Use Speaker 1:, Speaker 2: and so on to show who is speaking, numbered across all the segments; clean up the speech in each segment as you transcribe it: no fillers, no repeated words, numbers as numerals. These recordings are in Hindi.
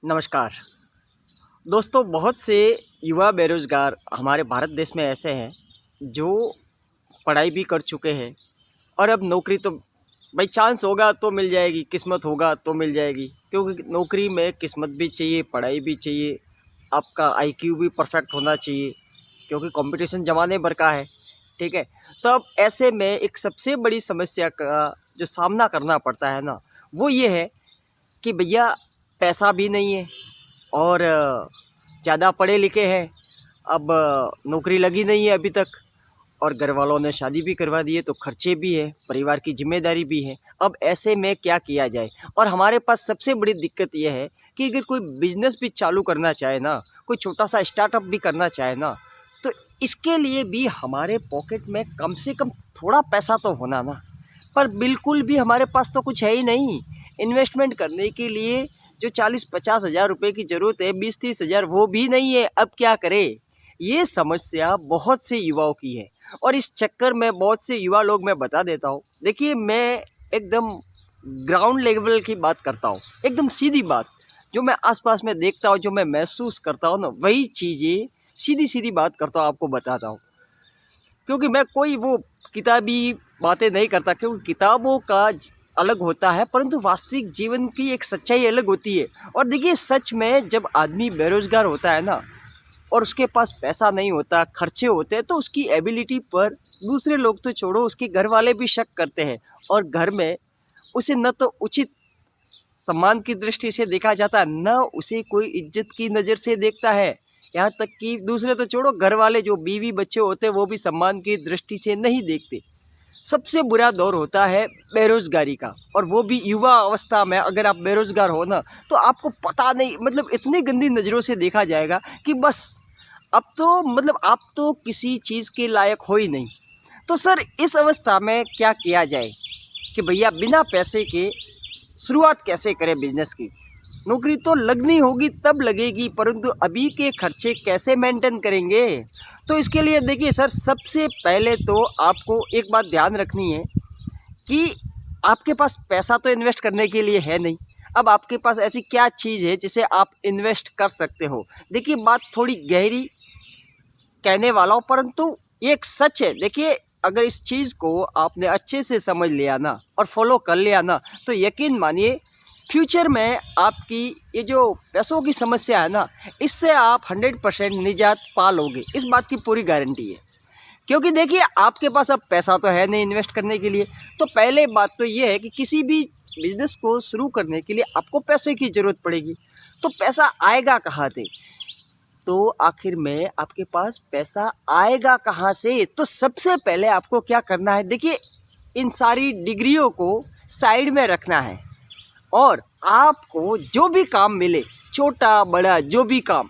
Speaker 1: नमस्कार दोस्तों, बहुत से युवा बेरोज़गार हमारे भारत देश में ऐसे हैं जो पढ़ाई भी कर चुके हैं और अब नौकरी तो बाई चांस होगा तो मिल जाएगी, किस्मत होगा तो मिल जाएगी। क्योंकि नौकरी में किस्मत भी चाहिए, पढ़ाई भी चाहिए, आपका आईक्यू भी परफेक्ट होना चाहिए, क्योंकि कंपटीशन ज़माने भर का है। ठीक है, तो अब ऐसे में एक सबसे बड़ी समस्या का जो सामना करना पड़ता है ना, वो ये है कि भैया पैसा भी नहीं है और ज़्यादा पढ़े लिखे हैं, अब नौकरी लगी नहीं है अभी तक, और घर वालों ने शादी भी करवा दी है तो खर्चे भी है, परिवार की जिम्मेदारी भी है। अब ऐसे में क्या किया जाए? और हमारे पास सबसे बड़ी दिक्कत यह है कि अगर कोई बिज़नेस भी चालू करना चाहे ना, कोई छोटा सा स्टार्टअप भी करना चाहे ना, तो इसके लिए भी हमारे पॉकेट में कम से कम थोड़ा पैसा तो होना ना, पर बिल्कुल भी हमारे पास तो कुछ है ही नहीं। इन्वेस्टमेंट करने के लिए जो 40-50 हज़ार रुपये की ज़रूरत है, 20-30 हज़ार वो भी नहीं है। अब क्या करें? ये समस्या बहुत से युवाओं की है और इस चक्कर में बहुत से युवा लोग, मैं बता देता हूँ, देखिए मैं एकदम ग्राउंड लेवल की बात करता हूँ, एकदम सीधी बात, जो मैं आसपास में देखता हूँ, जो मैं महसूस करता हूँ ना, वही चीज़ें सीधी बात करता हूँ, आपको बताता हूँ। क्योंकि मैं कोई वो किताबी बातें नहीं करता, क्योंकि किताबों का अलग होता है, परंतु वास्तविक जीवन की एक सच्चाई अलग होती है। और देखिए, सच में जब आदमी बेरोज़गार होता है ना और उसके पास पैसा नहीं होता, खर्चे होते हैं, तो उसकी एबिलिटी पर दूसरे लोग तो छोड़ो, उसके घर वाले भी शक करते हैं और घर में उसे न तो उचित सम्मान की दृष्टि से देखा जाता है, न उसे कोई इज्जत की नज़र से देखता है। यहाँ तक कि दूसरे तो छोड़ो, घर वाले जो बीवी बच्चे होते हैं वो भी सम्मान की दृष्टि से नहीं देखते। सबसे बुरा दौर होता है बेरोज़गारी का, और वो भी युवा अवस्था में। अगर आप बेरोज़गार हो ना, तो आपको पता नहीं, मतलब इतनी गंदी नज़रों से देखा जाएगा कि बस अब तो मतलब आप तो किसी चीज़ के लायक हो ही नहीं। तो सर, इस अवस्था में क्या किया जाए कि भैया बिना पैसे के शुरुआत कैसे करें बिजनेस की? नौकरी तो लगनी होगी तब लगेगी, परंतु अभी के खर्चे कैसे मेंटेन करेंगे? तो इसके लिए देखिए सर, सबसे पहले तो आपको एक बात ध्यान रखनी है कि आपके पास पैसा तो इन्वेस्ट करने के लिए है नहीं। अब आपके पास ऐसी क्या चीज़ है जिसे आप इन्वेस्ट कर सकते हो? देखिए, बात थोड़ी गहरी कहने वाला हूँ, परंतु ये एक सच है। देखिए, अगर इस चीज़ को आपने अच्छे से समझ लिया ना और फॉलो कर लिया ना, तो यकीन मानिए फ्यूचर में आपकी ये जो पैसों की समस्या है ना, इससे आप 100% निजात पा लोगे, इस बात की पूरी गारंटी है। क्योंकि देखिए, आपके पास अब पैसा तो है नहीं इन्वेस्ट करने के लिए, तो पहले बात तो ये है कि किसी भी बिज़नेस को शुरू करने के लिए आपको पैसे की ज़रूरत पड़ेगी। तो पैसा आएगा कहाँ से? तो आखिर में आपके पास पैसा आएगा कहाँ से? तो सबसे पहले आपको क्या करना है, देखिए, इन सारी डिग्रियों को साइड में रखना है और आपको जो भी काम मिले, छोटा बड़ा जो भी काम,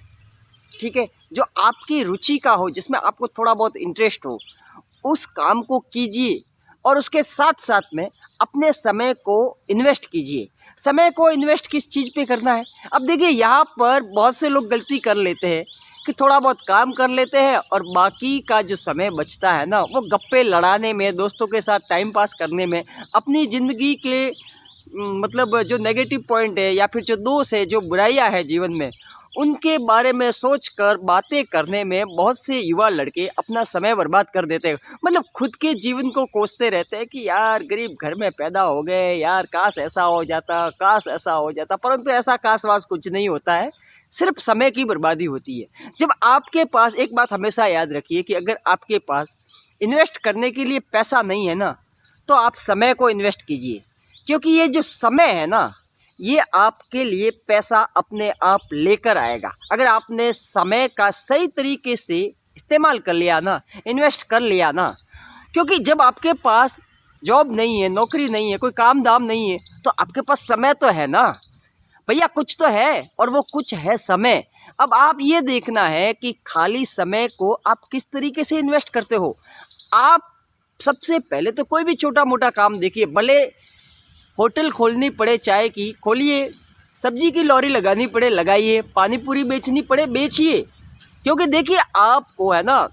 Speaker 1: ठीक है, जो आपकी रुचि का हो, जिसमें आपको थोड़ा बहुत इंटरेस्ट हो, उस काम को कीजिए और उसके साथ साथ में अपने समय को इन्वेस्ट कीजिए। समय को इन्वेस्ट किस चीज़ पे करना है? अब देखिए, यहाँ पर बहुत से लोग गलती कर लेते हैं कि थोड़ा बहुत काम कर लेते हैं और बाकी का जो समय बचता है ना, वो गप्पे लड़ाने में, दोस्तों के साथ टाइम पास करने में, अपनी ज़िंदगी के मतलब जो नेगेटिव पॉइंट है या फिर जो दोष है, जो बुराइयां है जीवन में, उनके बारे में सोचकर बातें करने में बहुत से युवा लड़के अपना समय बर्बाद कर देते हैं। मतलब खुद के जीवन को कोसते रहते हैं कि यार गरीब घर में पैदा हो गए, यार काश ऐसा हो जाता, काश ऐसा हो जाता, परंतु ऐसा काश वास कुछ नहीं होता है, सिर्फ समय की बर्बादी होती है। जब आपके पास, एक बात हमेशा याद रखिए कि अगर आपके पास इन्वेस्ट करने के लिए पैसा नहीं है ना, तो आप समय को इन्वेस्ट कीजिए, क्योंकि ये जो समय है ना, ये आपके लिए पैसा अपने आप लेकर आएगा। अगर आपने समय का सही तरीके से इस्तेमाल कर लिया ना, इन्वेस्ट कर लिया ना, क्योंकि जब आपके पास जॉब नहीं है, नौकरी नहीं है, कोई काम धाम नहीं है, तो आपके पास समय तो है ना भैया, कुछ तो है, और वो कुछ है समय। अब आप ये देखना है कि खाली समय को आप किस तरीके से इन्वेस्ट करते हो। आप सबसे पहले तो कोई भी छोटा मोटा काम देखिए, भले होटल खोलनी पड़े चाय की, खोलिए, सब्जी की लॉरी लगानी पड़े लगाइए, पानी पूरी बेचनी पड़े बेचिए। क्योंकि देखिए, आपको है ना,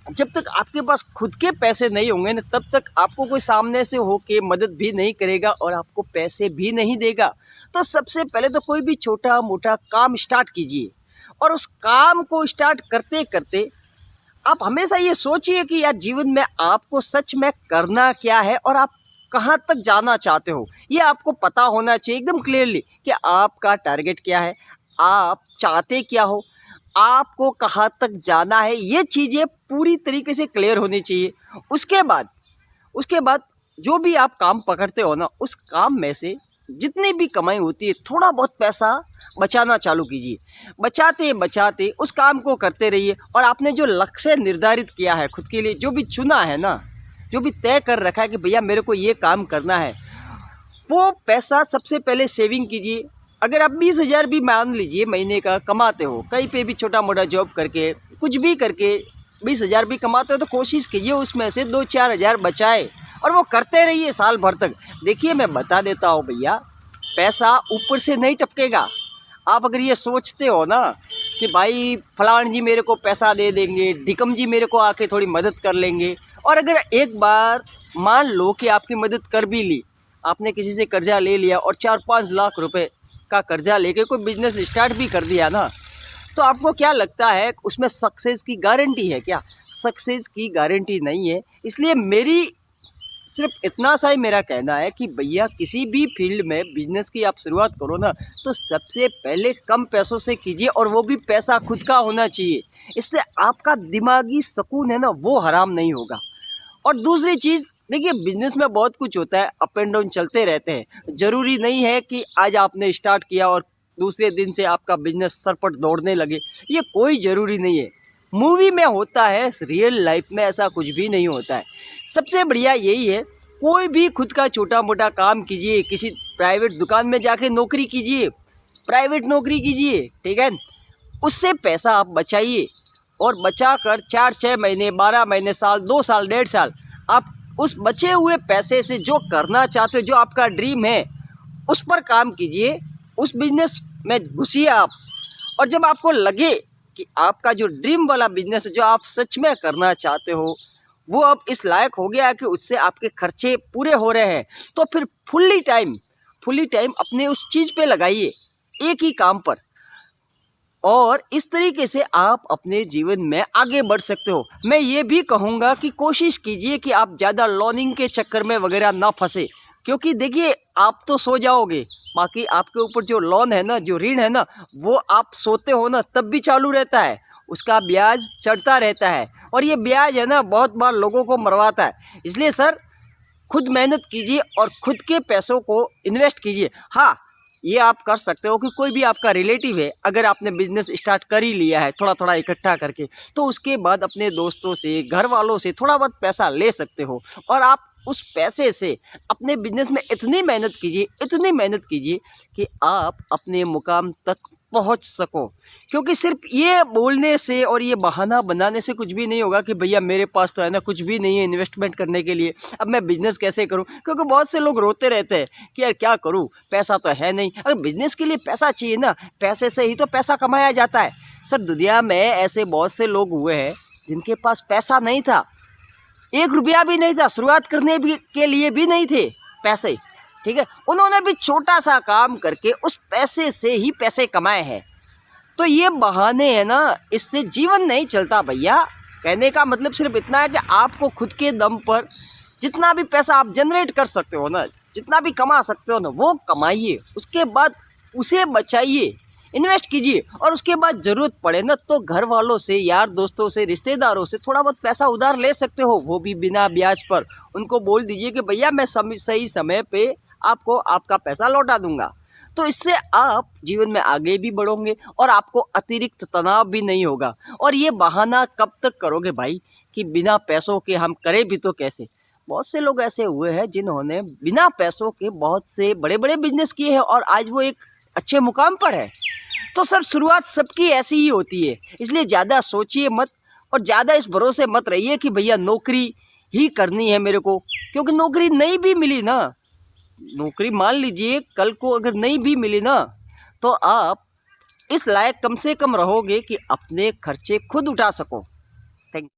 Speaker 1: जब तक आपके पास खुद के पैसे नहीं होंगे ना, तब तक आपको कोई सामने से होके मदद भी नहीं करेगा और आपको पैसे भी नहीं देगा। तो सबसे पहले तो कोई भी छोटा मोटा काम स्टार्ट कीजिए, और उस काम को स्टार्ट करते करते आप हमेशा ये सोचिए कि यार जीवन में आपको सच में करना क्या है और आप कहाँ तक जाना चाहते हो। ये आपको पता होना चाहिए एकदम क्लियरली कि आपका टारगेट क्या है, आप चाहते क्या हो, आपको कहाँ तक जाना है। ये चीज़ें पूरी तरीके से क्लियर होनी चाहिए। उसके बाद जो भी आप काम पकड़ते हो ना, उस काम में से जितनी भी कमाई होती है थोड़ा बहुत पैसा बचाना चालू कीजिए। बचाते बचाते उस काम को करते रहिए, और आपने जो लक्ष्य निर्धारित किया है खुद के लिए, जो भी चुना है ना, जो भी तय कर रखा है कि भैया मेरे को ये काम करना है, वो पैसा सबसे पहले सेविंग कीजिए। अगर आप 20,000 भी मान लीजिए महीने का कमाते हो, कहीं पे भी छोटा मोटा जॉब करके कुछ भी करके 20,000 भी कमाते हो, तो कोशिश कीजिए उसमें से 2-4 हज़ार बचाए, और वो करते रहिए साल भर तक। देखिए मैं बता देता हूँ भैया, पैसा ऊपर से नहीं टपकेगा। आप अगर ये सोचते हो ना कि भाई फलान जी मेरे को पैसा दे देंगे, ढिकम जी मेरे को आके थोड़ी मदद कर लेंगे, और अगर एक बार मान लो कि आपकी मदद कर भी ली, आपने किसी से कर्जा ले लिया और 4-5 लाख रुपए का कर्जा लेके कोई बिजनेस स्टार्ट भी कर दिया ना, तो आपको क्या लगता है उसमें सक्सेस की गारंटी है क्या? सक्सेस की गारंटी नहीं है। इसलिए मेरी सिर्फ इतना सा ही मेरा कहना है कि भैया किसी भी फील्ड में बिजनेस की आप शुरुआत करो ना, तो सबसे पहले कम पैसों से कीजिए, और वो भी पैसा खुद का होना चाहिए। इससे आपका दिमागी सुकून है ना, वो हराम नहीं होगा। और दूसरी चीज़ देखिए, बिजनेस में बहुत कुछ होता है, अप एंड डाउन चलते रहते हैं। ज़रूरी नहीं है कि आज आपने स्टार्ट किया और दूसरे दिन से आपका बिजनेस सरपट दौड़ने लगे, ये कोई ज़रूरी नहीं है। मूवी में होता है, रियल लाइफ में ऐसा कुछ भी नहीं होता है। सबसे बढ़िया यही है, कोई भी खुद का छोटा मोटा काम कीजिए, किसी प्राइवेट दुकान में जाके नौकरी कीजिए, प्राइवेट नौकरी कीजिए, ठीक है, उससे पैसा आप बचाइए, और बचा कर 4-6 महीने, 12 महीने, साल, 2 साल, 1.5 साल आप उस बचे हुए पैसे से जो करना चाहते हो, जो आपका ड्रीम है, उस पर काम कीजिए, उस बिजनेस में घुसिए आप। और जब आपको लगे कि आपका जो ड्रीम वाला बिजनेस है, जो आप सच में करना चाहते हो, वो अब इस लायक हो गया है कि उससे आपके खर्चे पूरे हो रहे हैं, तो फिर फुल्ली टाइम अपने उस चीज़ पे लगाइए, एक ही काम पर। और इस तरीके से आप अपने जीवन में आगे बढ़ सकते हो। मैं ये भी कहूँगा कि कोशिश कीजिए कि आप ज़्यादा लोनिंग के चक्कर में वगैरह ना फंसे, क्योंकि देखिए आप तो सो जाओगे, बाकी आपके ऊपर जो लोन है ना, जो ऋण है ना, वो आप सोते हो ना तब भी चालू रहता है, उसका ब्याज चढ़ता रहता है, और ये ब्याज है ना बहुत बार लोगों को मरवाता है। इसलिए सर, खुद मेहनत कीजिए और खुद के पैसों को इन्वेस्ट कीजिए। हाँ, ये आप कर सकते हो कि कोई भी आपका रिलेटिव है, अगर आपने बिजनेस स्टार्ट कर ही लिया है थोड़ा थोड़ा इकट्ठा करके, तो उसके बाद अपने दोस्तों से, घर वालों से थोड़ा बहुत पैसा ले सकते हो, और आप उस पैसे से अपने बिजनेस में इतनी मेहनत कीजिए कि आप अपने मुकाम तक पहुंच सको। क्योंकि सिर्फ ये बोलने से और ये बहाना बनाने से कुछ भी नहीं होगा कि भैया मेरे पास तो है ना कुछ भी नहीं है इन्वेस्टमेंट करने के लिए, अब मैं बिज़नेस कैसे करूं। क्योंकि बहुत से लोग रोते रहते हैं कि यार क्या करूं, पैसा तो है नहीं। अगर बिज़नेस के लिए पैसा चाहिए ना, पैसे से ही तो पैसा कमाया जाता है। सर, दुनिया में ऐसे बहुत से लोग हुए हैं जिनके पास पैसा नहीं था, 1 रुपया भी नहीं था, शुरुआत करने के लिए भी नहीं थे पैसे, ठीक है, उन्होंने भी छोटा सा काम करके उस पैसे से ही पैसे कमाए हैं। तो ये बहाने हैं ना, इससे जीवन नहीं चलता भैया। कहने का मतलब सिर्फ इतना है कि आपको खुद के दम पर जितना भी पैसा आप जनरेट कर सकते हो ना, जितना भी कमा सकते हो ना, वो कमाइए, उसके बाद उसे बचाइए, इन्वेस्ट कीजिए, और उसके बाद ज़रूरत पड़े ना तो घर वालों से, यार दोस्तों से, रिश्तेदारों से थोड़ा बहुत पैसा उधार ले सकते हो, वो भी बिना ब्याज पर। उनको बोल दीजिए कि भैया मैं सही समय पे आपको आपका पैसा लौटा दूंगा। तो इससे आप जीवन में आगे भी बढ़ोगे और आपको अतिरिक्त तनाव भी नहीं होगा। और ये बहाना कब तक करोगे भाई कि बिना पैसों के हम करें भी तो कैसे। बहुत से लोग ऐसे हुए हैं जिन्होंने बिना पैसों के बहुत से बड़े बड़े बिजनेस किए हैं और आज वो एक अच्छे मुकाम पर है। तो सर, शुरुआत सबकी ऐसी ही होती है, इसलिए ज़्यादा सोचिए मत और ज़्यादा इस भरोसे मत रहिए कि भैया नौकरी ही करनी है मेरे को, क्योंकि नौकरी नहीं भी मिली ना, नौकरी मान लीजिए कल को अगर नहीं भी मिली ना, तो आप इस लायक कम से कम रहोगे कि अपने खर्चे खुद उठा सको। Thank you.